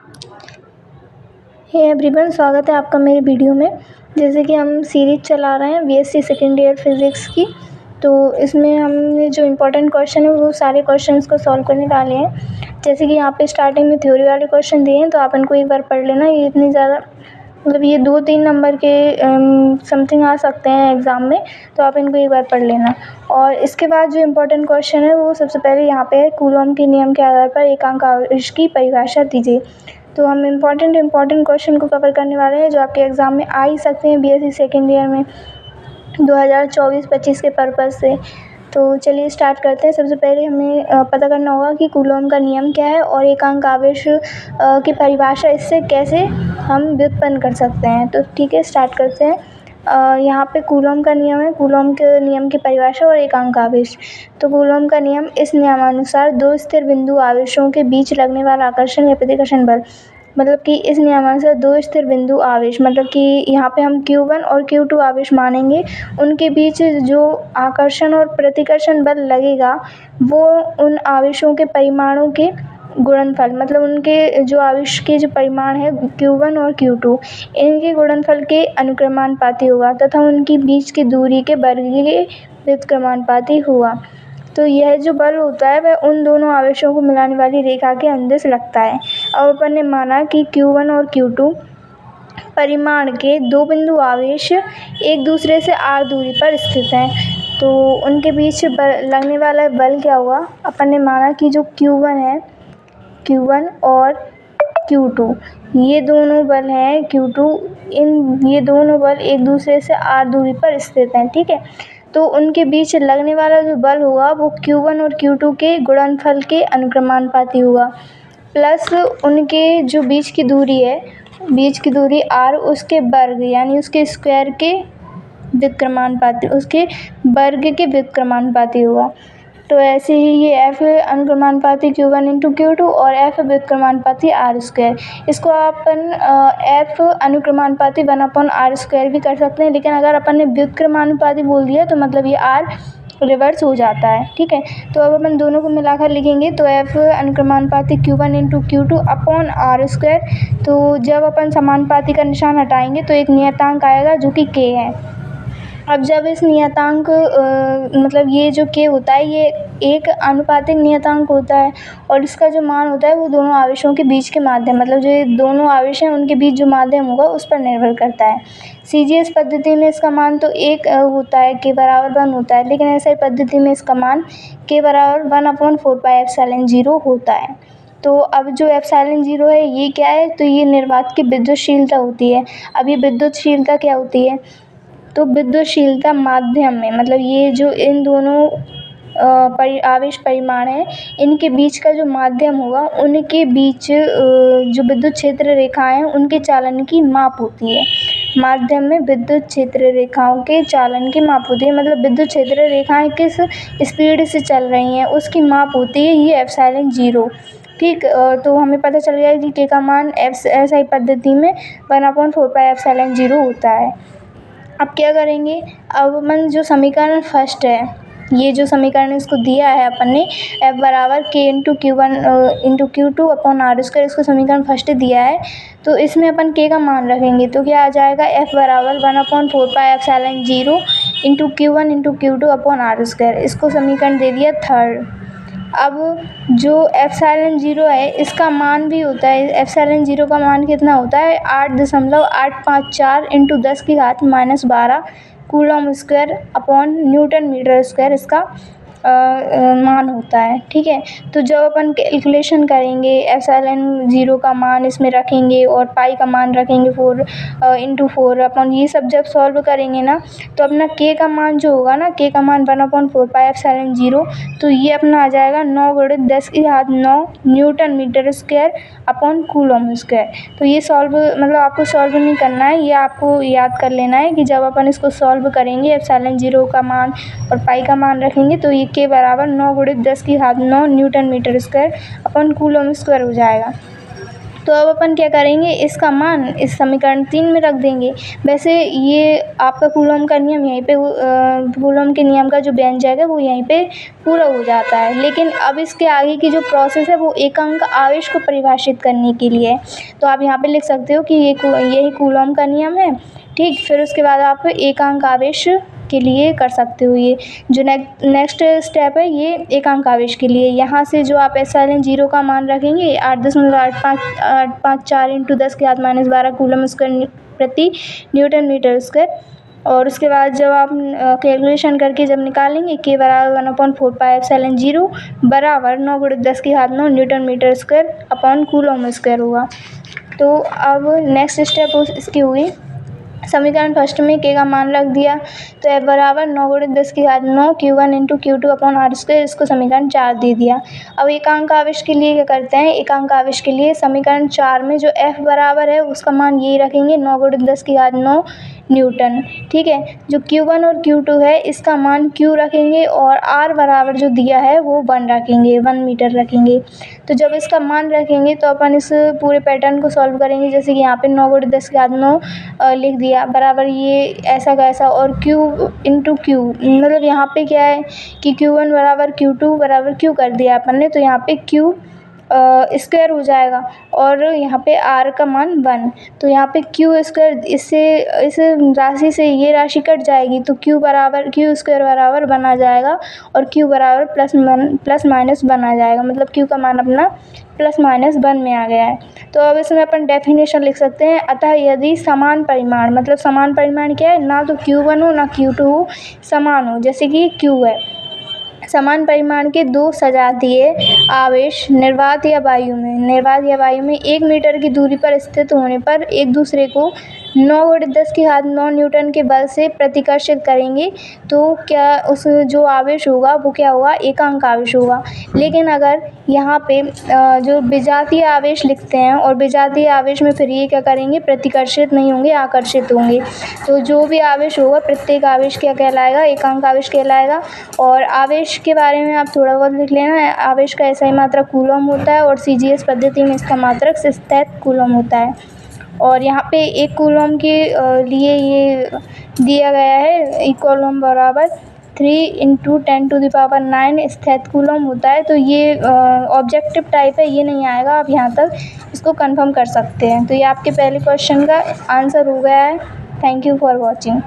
Hey everyone, स्वागत है आपका मेरे वीडियो में। जैसे कि हम सीरीज चला रहे हैं बीएससी सेकेंड ईयर फिज़िक्स की, तो इसमें हमने जो इम्पोर्टेंट क्वेश्चन है वो सारे क्वेश्चंस को सॉल्व करने वाले हैं। जैसे कि यहाँ पे स्टार्टिंग में थ्योरी वाले क्वेश्चन दिए हैं, तो आप इनको एक बार पढ़ लेना। ये इतनी ज़्यादा मतलब ये 2-3 नंबर के समथिंग आ सकते हैं एग्ज़ाम में, तो आप इनको एक बार पढ़ लेना। और इसके बाद जो इम्पोर्टेंट क्वेश्चन है वो सबसे पहले यहाँ पे है, कूलॉम के नियम के आधार पर एकांक आवेश की परिभाषा दीजिए। तो हम इम्पोर्टेंट क्वेश्चन को कवर करने वाले हैं जो आपके एग्ज़ाम में आ ही सकते हैं बीएससी सेकेंड ईयर में 2024-25 के पर्पज़ से। तो चलिए स्टार्ट करते हैं। सबसे पहले हमें पता करना होगा कि कूलॉम का नियम क्या है और एकांक आवेश की परिभाषा इससे कैसे हम व्युत्पन्न कर सकते हैं। तो ठीक है, स्टार्ट करते हैं। यहाँ पे कूलॉम का नियम है, कूलॉम के नियम की परिभाषा और एकांक आवेश। तो कूलॉम का नियम, इस नियमानुसार दो स्थिर बिंदु आवेशों के बीच लगने वाला आकर्षण या प्रतिकर्षण बल, मतलब कि इस नियमानुसार दो स्थिर बिंदु आवेश, मतलब कि यहाँ पे हम Q1 और Q2 आवेश मानेंगे, उनके बीच जो आकर्षण और प्रतिकर्षण बल लगेगा वो उन आवेशों के परिमाणों के गुणनफल, मतलब उनके जो आवेश के जो परिमाण है Q1 और Q2, इनके गुणनफल के अनुक्रमानुपाती होगा तथा उनकी बीच की दूरी के वर्ग के व्युत्क्रमानुपाती होगा। तो यह जो बल होता है वह उन दोनों आवेशों को मिलाने वाली रेखा के अंदिश लगता है। अब अपन ने माना कि Q1 और Q2 परिमाण के दो बिंदु आवेश एक दूसरे से r दूरी पर स्थित हैं, तो उनके बीच लगने वाला बल क्या हुआ। अपन ने माना कि जो Q1 है, Q1 और Q2 ये दोनों बल हैं, ये दोनों बल एक दूसरे से r दूरी पर स्थित हैं, ठीक है। तो उनके बीच लगने वाला जो बल होगा वो Q1 और Q2 के गुणनफल के अनुक्रमानुपाती होगा, प्लस उनके जो बीच की दूरी है, बीच की दूरी r, उसके वर्ग यानी उसके स्क्वायर के व्युत्क्रमानुपाती, उसके वर्ग के व्युत्क्रमानुपाती होगा। तो ऐसे ही ये F अनुक्रमानुपाती Q1 इंटू Q2 और F व्युत्क्रमानुपाती r स्क्वायर, इसको अपन F अनुक्रमानुपाती 1/r² भी कर सकते हैं, लेकिन अगर अपन ने व्युत्क्रमानुपाती बोल दिया तो मतलब ये r रिवर्स हो जाता है, ठीक है। तो अब अपन दोनों को मिलाकर लिखेंगे, तो F अनुक्रमानुपाती Q1 into Q2 upon r²। तो जब अपन समानुपाती का निशान हटाएंगे तो एक नियतांक आएगा जो कि K है। अब जब इस नियतांक मतलब ये जो K होता है ये एक आनुपातिक नियतांक होता है और इसका जो मान होता है वो दोनों आवेशों के बीच के माध्यम, मतलब जो ये दोनों आवेश हैं उनके बीच जो माध्यम होगा उस पर निर्भर करता है। CGS पद्धति में इसका मान तो 1 होता है, K बराबर 1 होता है, लेकिन ऐसे पद्धति में इसका मान K बराबर 1/4πε0 होता है। तो अब जो ε0 है ये क्या है, तो ये निर्वात की विद्युतशीलता होती है। अब ये विद्युतशीलता क्या होती है, तो विद्युतशीलता माध्यम में, मतलब ये जो इन दोनों आवेश परिमाण है इनके बीच का जो माध्यम होगा उनके बीच जो विद्युत क्षेत्र रेखाएं हैं उनके चालन की माप होती है। माध्यम में विद्युत क्षेत्र रेखाओं के चालन की माप होती है, मतलब विद्युत क्षेत्र रेखाएं किस स्पीड से चल रही हैं उसकी माप होती है ये ε0, ठीक। तो हमें पता चल गया कि K का मान SI पद्धति में 1/4πε0 होता है। अब क्या करेंगे, अब अपन जो समीकरण फर्स्ट है, ये जो समीकरण इसको दिया है अपन ने F बराबर K into Q1 into Q2 upon r², इसको समीकरण फर्स्ट दिया है, तो इसमें अपन K का मान रखेंगे तो क्या आ जाएगा, F बराबर 1/4πε0 into Q1 into Q2 upon r², इसको समीकरण दे दिया थर्ड। अब जो ε0 है इसका मान भी होता है, ε0 का मान कितना होता है 8.854 into 10⁻⁻12 coulomb square upon newton metre square इसका मान होता है, ठीक है। तो जब अपन कैलकुलेशन करेंगे ε0 का मान इसमें रखेंगे और पाई का मान रखेंगे 4 इंटू 4 अपन, ये सब जब सॉल्व करेंगे ना तो अपना K का मान जो होगा ना, K का मान 1/4πε0, तो ये अपना आ जाएगा 9 × 10⁻9 newton metre square upon coulomb square. तो ये सॉल्व, मतलब आपको सॉल्व नहीं करना है, ये आपको याद कर लेना है कि जब अपन इसको सॉल्व करेंगे ε0 का मान और पाई का मान रखेंगे तो ये K बराबर 9 × 10⁻9 newton metre square upon coulomb square हो जाएगा। तो अब अपन क्या करेंगे, इसका मान इस समीकरण 3 में रख देंगे। वैसे ये आपका कूलम का नियम यहीं पे कूलम के नियम का जो व्यंजक है वो यहीं पे पूरा हो जाता है। लेकिन अब इसके आगे की जो प्रोसेस है वो एकांक आवेश को परिभाषित करने के लिए है। तो आप यहाँ पे लिख सकते हो कि यही कूलॉम का नियम है, ठीक। फिर उसके बाद आप एकांक आवेश के लिए कर सकते हो। ये जो नेक्स्ट स्टेप है ये एकांक आवेश के लिए। यहाँ से जो आप एप्सिलॉन 0 का मान रखेंगे 8.854 × 10⁻12 कूलम स्क्वायर प्रति न्यूटन मीटर स्क्वायर। और उसके बाद जब आप कैलकुलेशन करके जब निकालेंगे k बराबर 1/4 पाई एप्सिलॉन 0 बराबर 9 × 10⁻9 newton metre square upon coulomb square होगा। तो अब नेक्स्ट स्टेप इसकी हुई, समीकरण फर्स्ट में k का मान रख दिया, तो F बराबर 9 × 10⁻9 Q1 × Q2 अपॉन R², इसको समीकरण 4 दे दिया। अब एकांक आवेश के लिए क्या करते हैं, एकांक आवेश के लिए समीकरण 4 में जो F बराबर है उसका मान यही रखेंगे 9 × 10⁻9 न्यूटन, ठीक है। जो Q1 और Q2 है इसका मान Q रखेंगे और R बराबर जो दिया है वो 1 रखेंगे, 1 मीटर रखेंगे। तो जब इसका मान रखेंगे तो अपन इस पूरे पैटर्न को सॉल्व करेंगे। जैसे कि यहाँ पे 9 × 10⁻9 लिख दिया बराबर ये ऐसा का ऐसा, और Q × Q मतलब यहाँ पे क्या है कि Q1 बराबर Q2 बराबर Q कर दिया अपन ने, तो यहाँ पे Q स्क्वायर हो जाएगा और यहाँ पे R का मान 1, तो यहाँ पे Q स्क्वायर इससे इस राशि से ये राशि कट जाएगी, तो Q स्क्वायर बराबर 1 आ जाएगा और Q बराबर +-1 आ जाएगा। मतलब Q का मान अपना +-1 में आ गया है। तो अब इसमें अपन डेफिनेशन लिख सकते हैं, अतः यदि समान परिमाण, मतलब समान परिमाण क्या है, ना तो Q1 हो ना Q2 हो, समान हो, जैसे कि Q है, समान परिमाण के दो सजातीय आवेश निर्वात या वायु में 1 मीटर की दूरी पर स्थित होने पर एक दूसरे को 9 × 10⁻9 न्यूटन के बल से प्रतिकर्षित करेंगे, तो क्या उस जो आवेश होगा वो क्या होगा, एकांक आवेश होगा। लेकिन अगर यहाँ पे जो विजातीय आवेश लिखते हैं, और विजातीय आवेश में फिर ये क्या करेंगे, प्रतिकर्षित नहीं होंगे, आकर्षित होंगे। तो जो भी आवेश होगा प्रत्येक आवेश क्या कहलाएगा, एकांक आवेश कहलाएगा। और आवेश के बारे में आप थोड़ा बहुत लिख लेना, आवेश का SI मात्रक कूलम होता है और CGS पद्धति में इसका मात्रक स्थित कूलम होता है। और यहाँ पे एक कूलम के लिए ये दिया गया है, एक कूलम बराबर 3 × 10⁻9 स्थित कूलम होता है। तो ये ऑब्जेक्टिव टाइप है, ये नहीं आएगा, आप यहाँ तक इसको कंफर्म कर सकते हैं। तो ये आपके पहले क्वेश्चन का आंसर हो गया है। Thank you for watching.